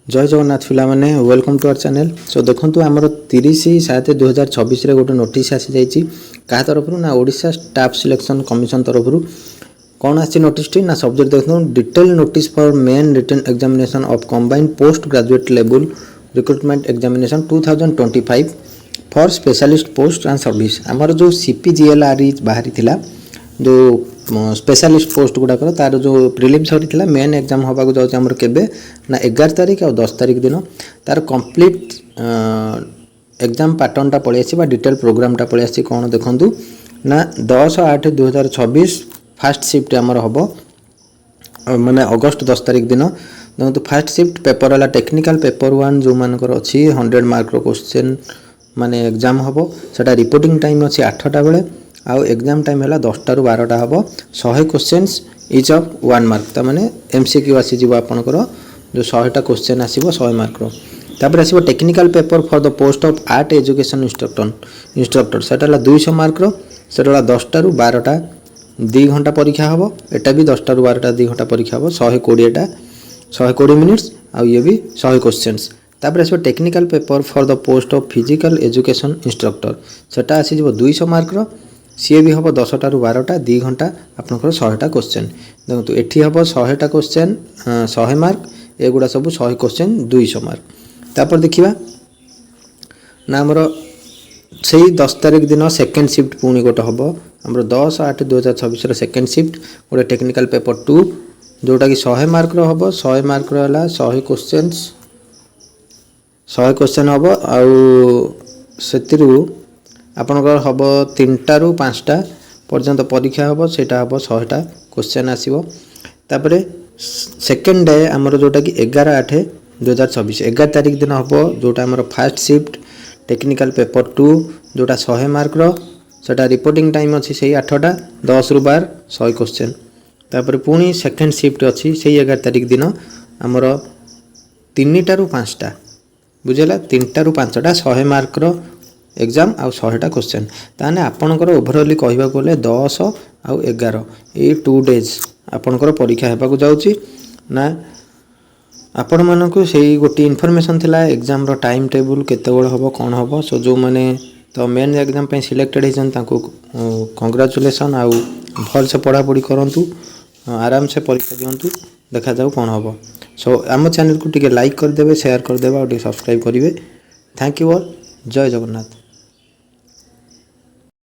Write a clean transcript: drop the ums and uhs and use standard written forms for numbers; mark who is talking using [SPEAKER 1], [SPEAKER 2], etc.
[SPEAKER 1] जय जगन्नाथ पिला माने वेलकम टू आवर चैनल। सो देखो आमर 30/7/2026 गोटे नोटिस आसी जाइए क्या तरफ ना ओडिशा स्टाफ सिलेक्शन कमिशन तरफ कौन आसी नोटिस टी ना सब्जेक्ट देखो detail notice for main written examination of combined post graduate level recruitment examination 2025 for specialist post and service. आमर जो CPGLRE बाहरी थिला जो स्पेशलिस्ट पोस्ट गुड़ाक तार जो प्रिलिम सरी मेन एग्जाम होगा जाऊँ आमर केबे ना 11 तारिख और 10 तारिख दिन तार कंप्लीट एग्जाम पैटर्नटा पलि आसी डिटेल प्रोग्रामटा पलि आसी कौन देखूँ ना 10/8/2026 फास्ट शिफ्ट आमर हम माने अगस्त 10 तारिख दिन देखो फास्ट शिफ्ट पेपर वाला टेक्निकल पेपर 1 जो मानकर अच्छी 100 मार्क क्वेश्चन माने एग्जाम हम सेटा रिपोर्टिंग टाइम अच्छी 8टा बेले आउ एग्जाम टाइम है 10टा ରୁ 12टा हम 100 क्वेश्चन इच ऑफ 1 मार्क तमाने MCQ आसीज आपंकर जो 100टा क्वेश्चन आसो 100 मार्क तापर आसो technical paper for the post of art education instructor सेटा 200 मार्क सेटा 10टा ରୁ 12टा 2 घंटा परीक्षा हम एटा भी 10टा ରୁ 12टा 2 घंटा परीक्षा हम 120 मिनिट्स आउ ये भी 100 क्वेश्चन तापर आसो technical paper for the post of physical education instructor सेटा आसीज 200 मार्क सी भी हम 10टा ରୁ 12टा 2 घंटा आपंकर 100टा क्वेश्चन देखो ये हम 100टा क्वेश्चन 100 मार्क एगुड़ा सब 100 क्वेश्चन 200 मार्क तापर देखा ना आमर से 10 तारिख दिन सेकेंड शिफ्ट पुणी गोटे हम आमर 10/8/2026 सेकेंड शिफ्ट गोटे टेक्निकल पेपर 2 जोटा कि 100 मार्क हम 100 मार्क है 100 क्वेश्चन हम आउ आपणकर हम 3टा ରୁ 5टा पर्यंत परीक्षा हम सेटा हम 100टा क्वेश्चन आसो तापर सेकेंड डे आमर जोटा कि 11/8/2026 11 तारिख दिन हम जोटा आमर फास्ट शिफ्ट टेक्निकल पेपर 2 जोटा 100 मार्क सेटा रिपोर्टिंग टाइम अच्छी से 8टा 10 ରୁ 12 100 क्वेश्चन तापर पुणी सेकेंड शिफ्ट अच्छी से 11 तारिख दिन आमर 3टा ରୁ 5टा बुझेगा 3टा ରୁ 5टा 100 मार्क एग्जाम आउ 100टा क्वेश्चन ताने आपणकर ओभरअली कहबा गले 10 आउ 11 ये 2 डेज आपणकर परीक्षा हेबाकु जाउची ना आपण मानकु सेही गोटी इन्फॉर्मेशन थिला एग्जाम रो टाइम टेबल केते बळ हबो कोन हबो सो जो माने तो मेन एग्जाम पे सिलेक्टेड हिजन तांको कांग्रेचुलेशन आउ भल से पढ़ा पढ़ी करंतु आराम से परीक्षा दियंतु देखा जाऊ कोन हबो। सो आम चैनल को टिके लाइक कर देबे शेयर कर देबे और टिके सब्सक्राइब करिवे। Thank you all. जय जगन्नाथ।